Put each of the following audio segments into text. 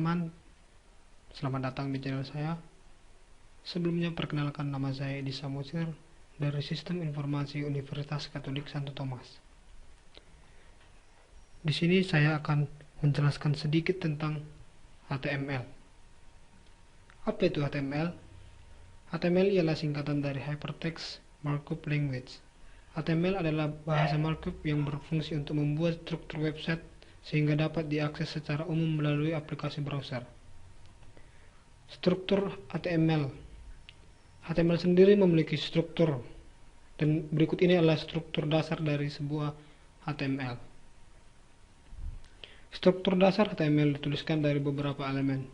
teman-teman, selamat datang di channel saya. Sebelumnya perkenalkan, nama saya Edi Samosir dari Sistem Informasi Universitas Katolik Santo Thomas. Di sini saya akan menjelaskan sedikit tentang HTML. Apa itu HTML? HTML ialah singkatan dari Hypertext Markup Language. HTML adalah bahasa markup yang berfungsi untuk membuat struktur website sehingga dapat diakses secara umum melalui aplikasi browser. Struktur HTML. HTML sendiri memiliki struktur, dan berikut ini adalah struktur dasar dari sebuah HTML. Struktur dasar HTML dituliskan dari beberapa elemen.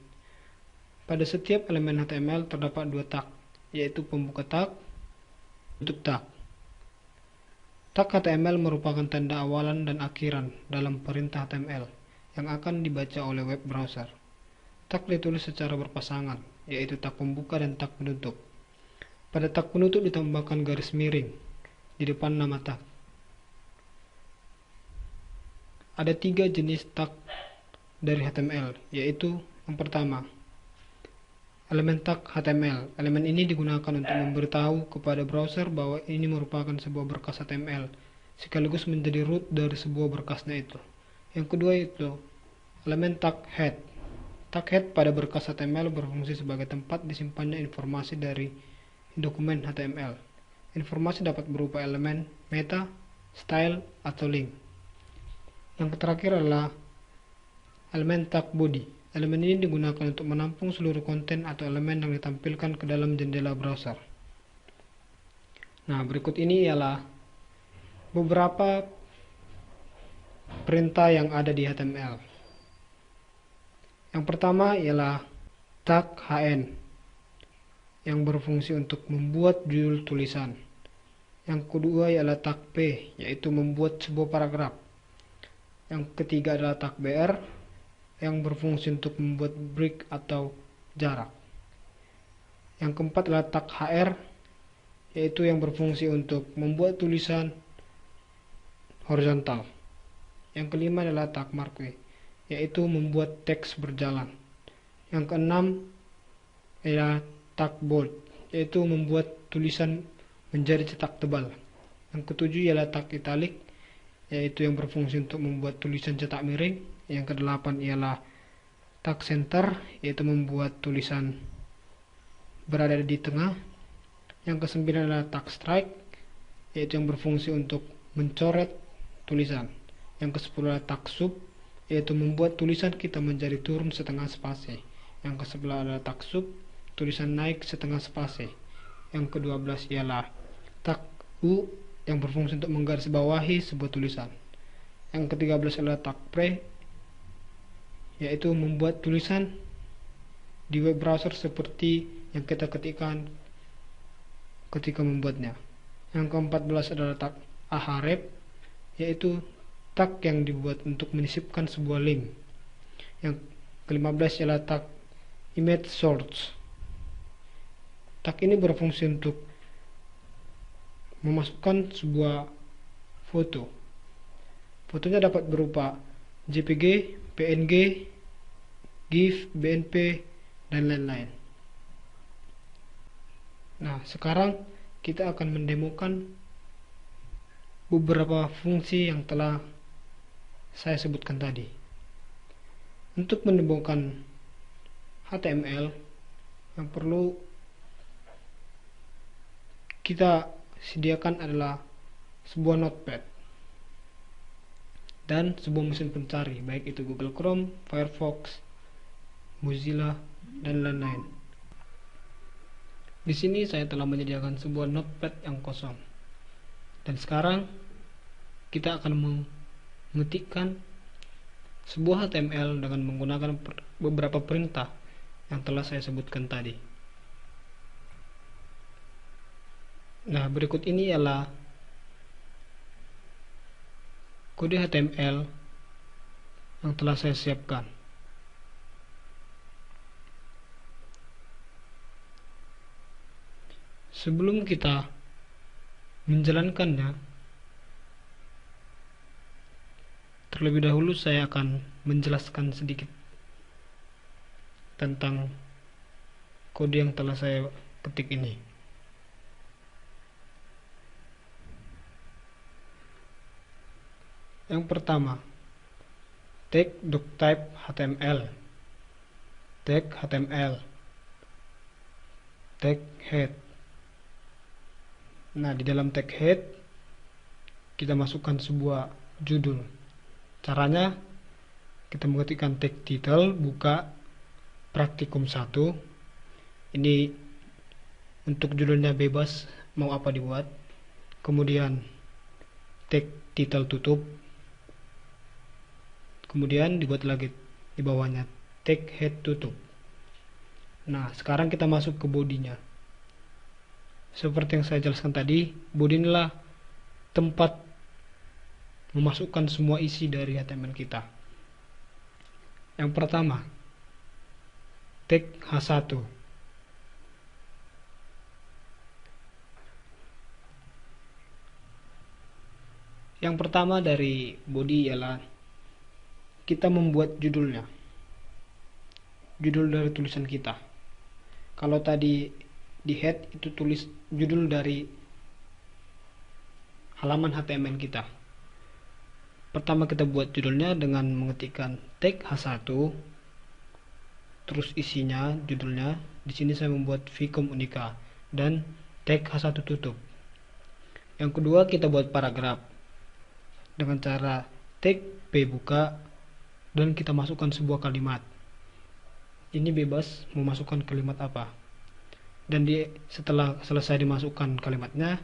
Pada setiap elemen HTML terdapat dua tag, yaitu pembuka tag, tutup tag. Tag HTML merupakan tanda awalan dan akhiran dalam perintah HTML yang akan dibaca oleh web browser. Tag ditulis secara berpasangan, yaitu tag pembuka dan tag penutup. Pada tag penutup ditambahkan garis miring di depan nama tag. Ada 3 jenis tag dari HTML, yaitu yang pertama, elemen tag HTML. Elemen ini digunakan untuk memberitahu kepada browser bahwa ini merupakan sebuah berkas HTML, sekaligus menjadi root dari sebuah berkasnya itu. Yang kedua itu elemen tag head. Tag head pada berkas HTML berfungsi sebagai tempat disimpannya informasi dari dokumen HTML. Informasi dapat berupa elemen, meta, style, atau link. Yang terakhir adalah elemen tag body. Elemen ini digunakan untuk menampung seluruh konten atau elemen yang ditampilkan ke dalam jendela browser. Nah, berikut ini ialah beberapa perintah yang ada di HTML. Yang pertama ialah tag HN yang berfungsi untuk membuat judul tulisan. Yang kedua ialah tag P, yaitu membuat sebuah paragraf. Yang ketiga adalah tag BR yang berfungsi untuk membuat break atau jarak. Yang keempat adalah tag HR, yaitu yang berfungsi untuk membuat tulisan horizontal. Yang kelima adalah tag marquee, yaitu membuat teks berjalan. Yang keenam adalah tag bold, yaitu membuat tulisan menjadi cetak tebal. Yang ketujuh ialah tag italic, yaitu yang berfungsi untuk membuat tulisan cetak miring. Yang kedelapan ialah tag center, yaitu membuat tulisan berada di tengah. Yang kesembilan adalah tag strike, yaitu yang berfungsi untuk mencoret tulisan. Yang kesepuluh adalah tag sub, yaitu membuat tulisan kita menjadi turun setengah spasi. Yang kesebelas adalah tag sub, tulisan naik setengah spasi. Yang ke-12 ialah tag U, yang berfungsi untuk menggarisbawahi sebuah tulisan. Yang ke-13 adalah tag pre, yaitu membuat tulisan di web browser seperti yang kita ketikkan ketika membuatnya. Yang ke-14 adalah tag ahref, yaitu tag yang dibuat untuk menyisipkan sebuah link. Yang ke-15 ialah tag image source. Tag ini berfungsi untuk memasukkan sebuah foto. Fotonya dapat berupa JPG, PNG, GIF, BNP, dan lain-lain. Nah, sekarang kita akan mendemokan beberapa fungsi yang telah saya sebutkan tadi. Untuk mendemokan HTML, yang perlu kita sediakan adalah sebuah notepad dan sebuah mesin pencari, baik itu Google Chrome, Firefox, Mozilla, dan lain-lain. Di sini saya telah menyediakan sebuah notepad yang kosong. Dan sekarang kita akan mengetikkan sebuah HTML dengan menggunakan beberapa perintah yang telah saya sebutkan tadi. Nah, berikut ini ialah kode HTML yang telah saya siapkan. Sebelum kita menjalankannya, terlebih dahulu saya akan menjelaskan sedikit tentang kode yang telah saya ketik ini. Yang pertama, tag doctype HTML, tag HTML, tag head. Nah, di dalam tag head kita masukkan sebuah judul. Caranya kita mengetikkan tag title, buka praktikum 1. Ini untuk judulnya bebas mau apa dibuat. Kemudian tag title tutup. Kemudian dibuat lagi di bawahnya tag head tutup. Nah, sekarang kita masuk ke bodinya. Seperti yang saya jelaskan tadi, body inilah tempat memasukkan semua isi dari HTML kita. Yang pertama, tag H1. Yang pertama dari body ialah kita membuat judulnya. Judul dari tulisan kita. Kalau tadi di head itu tulis judul dari halaman HTML kita. Pertama kita buat judulnya dengan mengetikkan tag H1, terus isinya judulnya. Di sini saya membuat Vcom Unica dan tag H1 tutup. Yang kedua kita buat paragraf dengan cara tag P buka dan kita masukkan sebuah kalimat. Ini bebas memasukkan kalimat apa. Dan setelah selesai dimasukkan kalimatnya,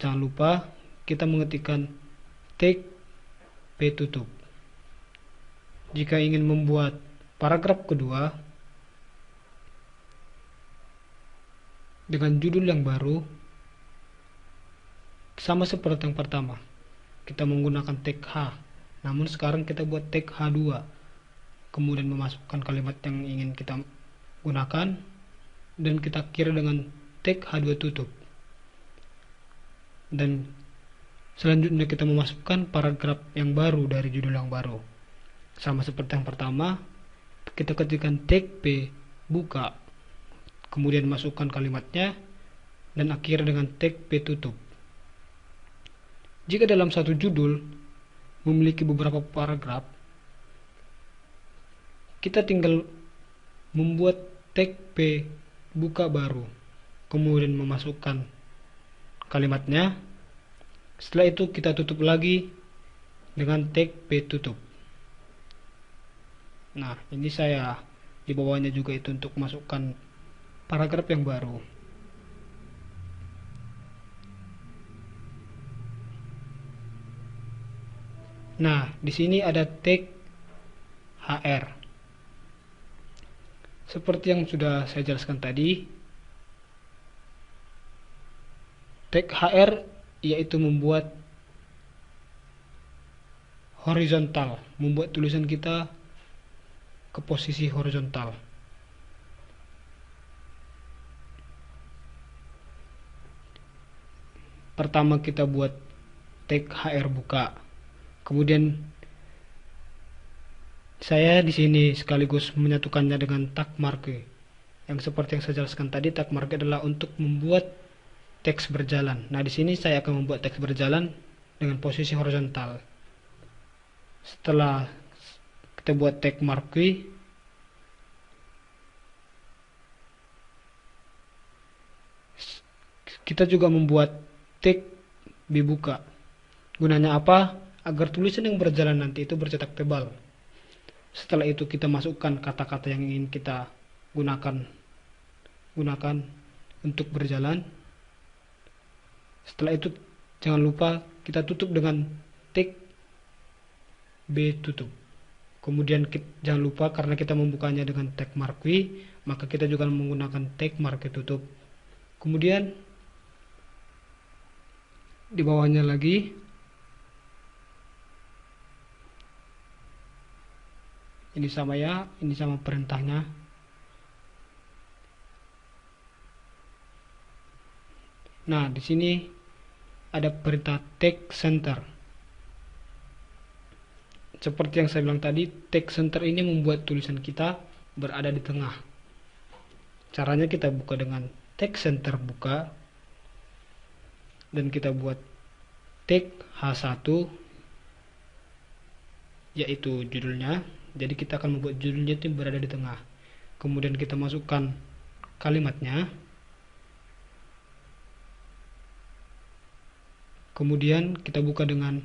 jangan lupa kita mengetikkan tag P tutup. Jika ingin membuat paragraf kedua dengan judul yang baru, sama seperti yang pertama, kita menggunakan tag H. Namun sekarang kita buat tag H2, kemudian memasukkan kalimat yang ingin kita gunakan, dan kita akhiri dengan tag H2 tutup. Dan selanjutnya kita memasukkan paragraf yang baru dari judul yang baru. Sama seperti yang pertama, kita ketikkan tag P buka, kemudian masukkan kalimatnya, dan akhiri dengan tag P tutup. Jika dalam satu judul memiliki beberapa paragraf, kita tinggal membuat tag P buka baru, kemudian memasukkan kalimatnya. Setelah itu kita tutup lagi dengan tag P tutup. Nah, ini saya di bawahnya juga itu untuk masukkan paragraf yang baru. Nah, di sini ada tag HR. Seperti yang sudah saya jelaskan tadi, tag HR yaitu membuat horizontal, membuat tulisan kita ke posisi horizontal. Pertama kita buat tag HR buka. Kemudian saya di sini sekaligus menyatukannya dengan tag marque. Yang seperti yang saya jelaskan tadi, tag marque adalah untuk membuat teks berjalan. Nah, di sini saya akan membuat teks berjalan dengan posisi horizontal. Setelah kita buat tag marque, kita juga membuat tag dibuka. Gunanya apa? Agar tulisan yang berjalan nanti itu bercetak tebal. Setelah itu kita masukkan kata-kata yang ingin kita gunakan untuk berjalan. Setelah itu jangan lupa kita tutup dengan tag B tutup. Kemudian jangan lupa karena kita membukanya dengan tag marque, maka kita juga menggunakan tag marque tutup. Kemudian di bawahnya lagi ini sama ya, ini sama perintahnya. Nah, di sini ada perintah tag center. Seperti yang saya bilang tadi, tag center ini membuat tulisan kita berada di tengah. Caranya kita buka dengan text center buka, dan kita buat tag H1 yaitu judulnya. Jadi kita akan membuat judulnya itu berada di tengah. Kemudian kita masukkan kalimatnya. Kemudian kita buka dengan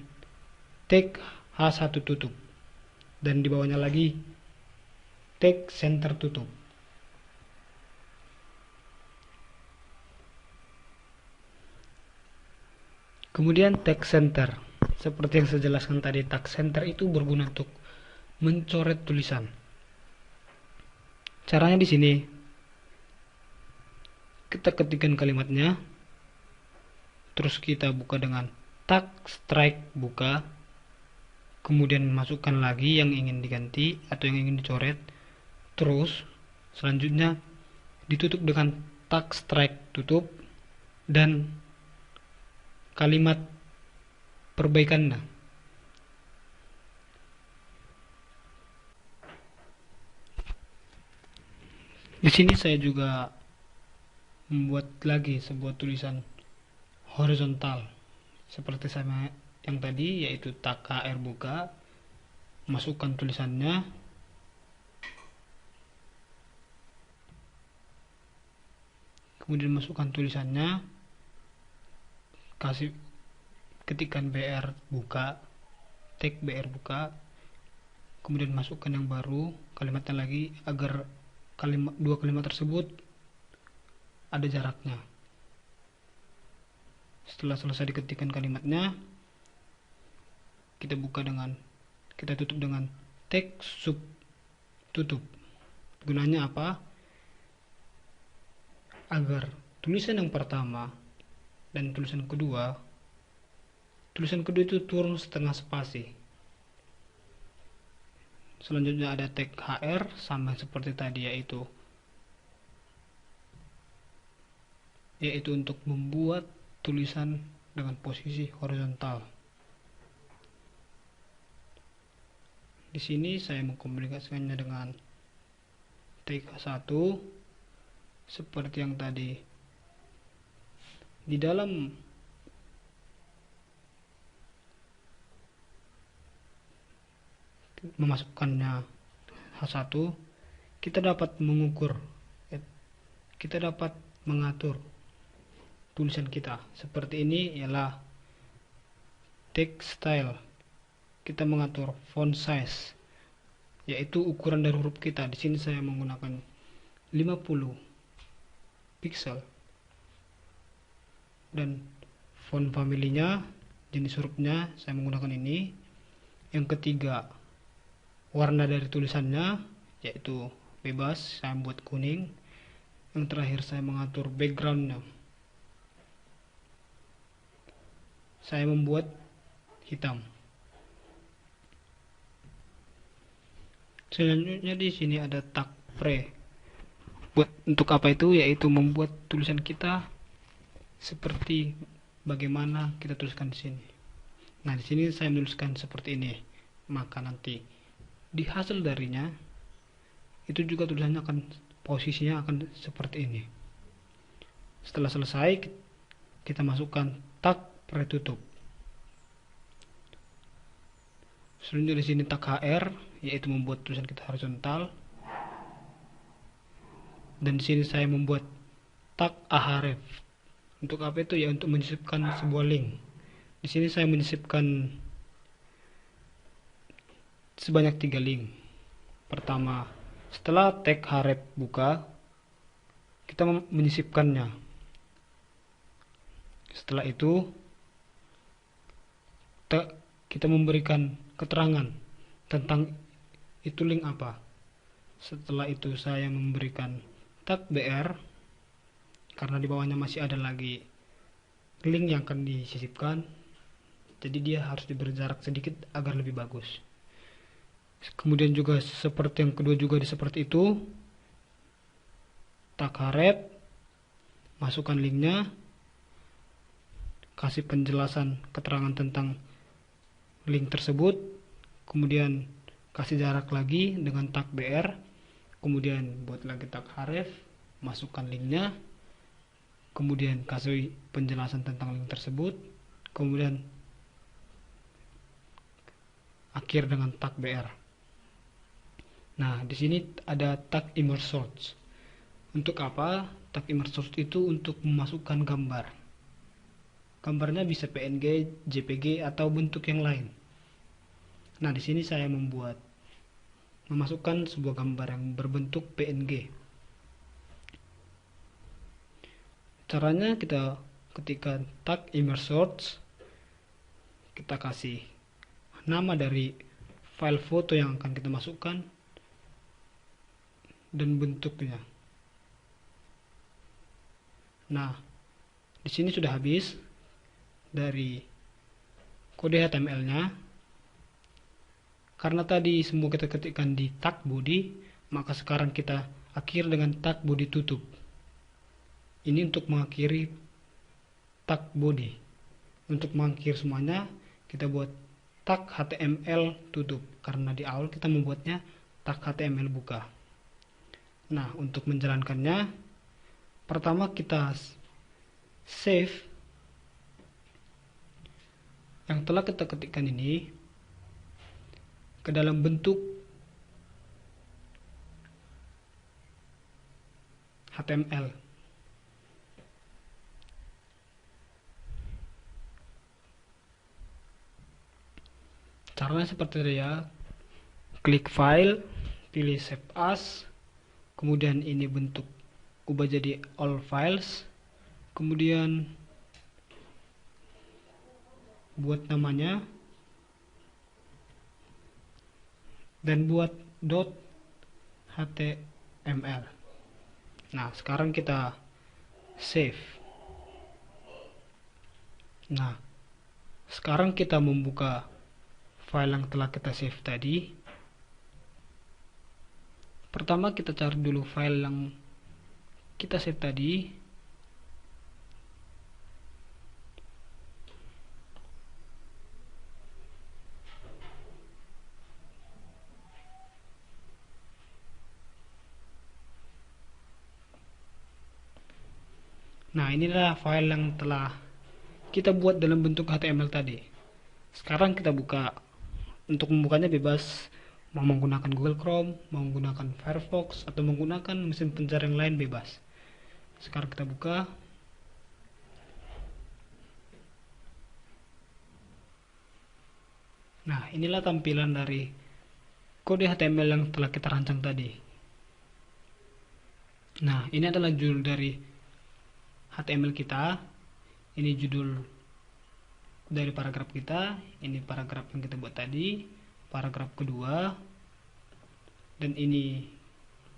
tag H1 tutup, dan di bawahnya lagi tag center tutup. Kemudian tag center, seperti yang saya jelaskan tadi, tag center itu berguna untuk mencoret tulisan. Caranya di sini, kita ketikkan kalimatnya, terus kita buka dengan tag strike buka, kemudian masukkan lagi yang ingin diganti atau yang ingin dicoret, terus selanjutnya ditutup dengan tag strike tutup dan kalimat perbaikannya. Di sini saya juga membuat lagi sebuah tulisan horizontal seperti sama yang tadi, yaitu tag HR buka, masukkan tulisannya, kemudian masukkan tulisannya, kasih ketikkan BR buka, tag BR buka, kemudian masukkan yang baru kalimatnya lagi agar dua kalimat tersebut ada jaraknya. Setelah selesai diketikkan kalimatnya, kita tutup dengan tag sub tutup. Gunanya apa? Agar tulisan yang pertama dan tulisan kedua itu turun setengah spasi. Selanjutnya ada tag HR sama seperti tadi, yaitu untuk membuat tulisan dengan posisi horizontal. Di sini saya mengkomunikasikannya dengan tag 1 seperti yang tadi. Di dalam memasukkannya H1, kita dapat mengatur tulisan kita. Seperti ini ialah text style. Kita mengatur font size, yaitu ukuran dari huruf kita. Di sini saya menggunakan 50 pixel. Dan font familinya, jenis hurufnya saya menggunakan ini. Yang ketiga, warna dari tulisannya, yaitu bebas, saya buat kuning. Yang terakhir, saya mengatur backgroundnya, saya membuat hitam. Selanjutnya di sini ada tag pre. Untuk apa itu? Yaitu membuat tulisan kita seperti bagaimana kita tuliskan di sini. Nah, di sini saya menuliskan seperti ini. Maka nanti di hasil darinya itu juga tulisannya posisinya akan seperti ini. Setelah selesai, kita masukkan tag pretutup. Selanjutnya di sini tag HR, yaitu membuat tulisan kita horizontal. Dan di sini saya membuat tag ahref. Untuk apa itu? Ya untuk menyisipkan sebuah link. Di sini saya menyisipkan sebanyak 3 link. Pertama, setelah tag href buka, kita menyisipkannya. Setelah itu, kita memberikan keterangan tentang itu link apa. Setelah itu saya memberikan tag BR, karena di bawahnya masih ada lagi link yang akan disisipkan, jadi dia harus diberi jarak sedikit agar lebih bagus. Kemudian juga seperti yang kedua juga seperti itu, tag href, masukkan linknya, kasih penjelasan keterangan tentang link tersebut, kemudian kasih jarak lagi dengan tag BR, kemudian buat lagi tag href, masukkan linknya, kemudian kasih penjelasan tentang link tersebut, kemudian akhir dengan tag br. Nah, di sini ada tag image source. Untuk apa? Tag image source itu untuk memasukkan gambar. Gambarnya bisa PNG, JPG atau bentuk yang lain. Nah, di sini saya memasukkan sebuah gambar yang berbentuk PNG. Caranya kita ketika tag image source, kita kasih nama dari file foto yang akan kita masukkan dan bentuknya. Nah, di sini sudah habis dari kode HTML-nya. Karena tadi semua kita ketikkan di tag body, maka sekarang kita akhir dengan tag body tutup. Ini untuk mengakhiri tag body. Untuk mengakhiri semuanya, kita buat tag HTML tutup. Karena di awal kita membuatnya tag HTML buka. Nah, untuk menjalankannya, pertama kita save yang telah kita ketikkan ini ke dalam bentuk HTML. Caranya seperti itu ya. Klik file, pilih save as, kemudian ini bentuk ubah jadi all files, kemudian buat namanya dan buat .html. Nah, sekarang kita save. Nah, sekarang kita membuka file yang telah kita save tadi. Pertama kita cari dulu file yang kita save tadi. Nah, inilah file yang telah kita buat dalam bentuk HTML tadi. Sekarang kita buka. Untuk membukanya bebas, mau menggunakan Google Chrome, mau menggunakan Firefox, atau menggunakan mesin pencarian lain bebas. Sekarang kita buka. Nah, inilah tampilan dari kode HTML yang telah kita rancang tadi. Nah, ini adalah judul dari HTML kita. Ini judul dari paragraf kita. Ini paragraf yang kita buat tadi, paragraf kedua. Dan ini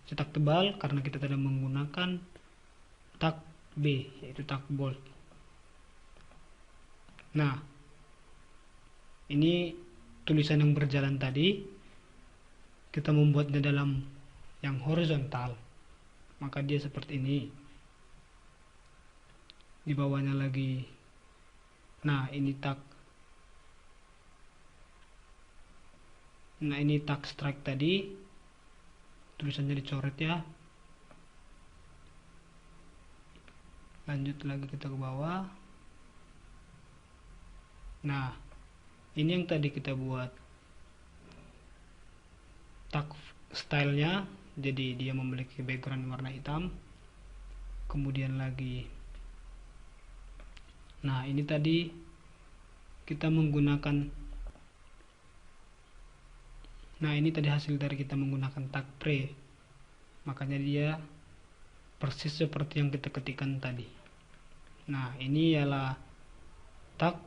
cetak tebal karena kita tadi menggunakan tag B, yaitu tag bold. Nah, ini tulisan yang berjalan tadi, kita membuatnya dalam yang horizontal, maka dia seperti ini. Di bawahnya lagi. Nah, ini tag. Nah, ini tag strike tadi. Tulisannya dicoret ya. Lanjut lagi kita ke bawah. Nah, ini yang tadi kita buat tag stylenya, jadi dia memiliki background warna hitam. Kemudian lagi, nah ini tadi kita menggunakan, nah ini tadi hasil dari kita menggunakan tag pre, makanya dia persis seperti yang kita ketikkan tadi. Nah, ini ialah tag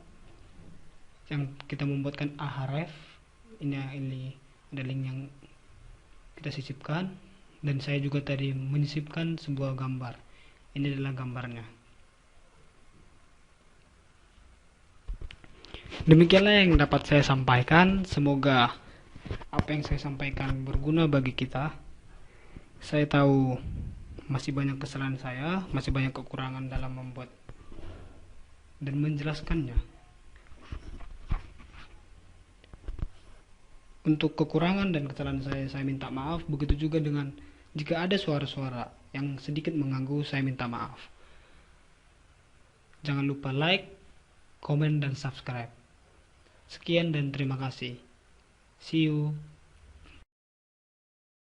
yang kita membuatkan ahref. Ini ada link yang kita sisipkan, dan saya juga tadi menyisipkan sebuah gambar. Ini adalah gambarnya. Demikianlah yang dapat saya sampaikan. Semoga apa yang saya sampaikan berguna bagi kita. Saya tahu masih banyak kesalahan saya, masih banyak kekurangan dalam membuat dan menjelaskannya. Untuk kekurangan dan kesalahan saya minta maaf. Begitu juga dengan Jika ada suara-suara yang sedikit mengganggu, saya minta maaf. Jangan lupa like, komen, dan subscribe. Sekian dan terima kasih. See you.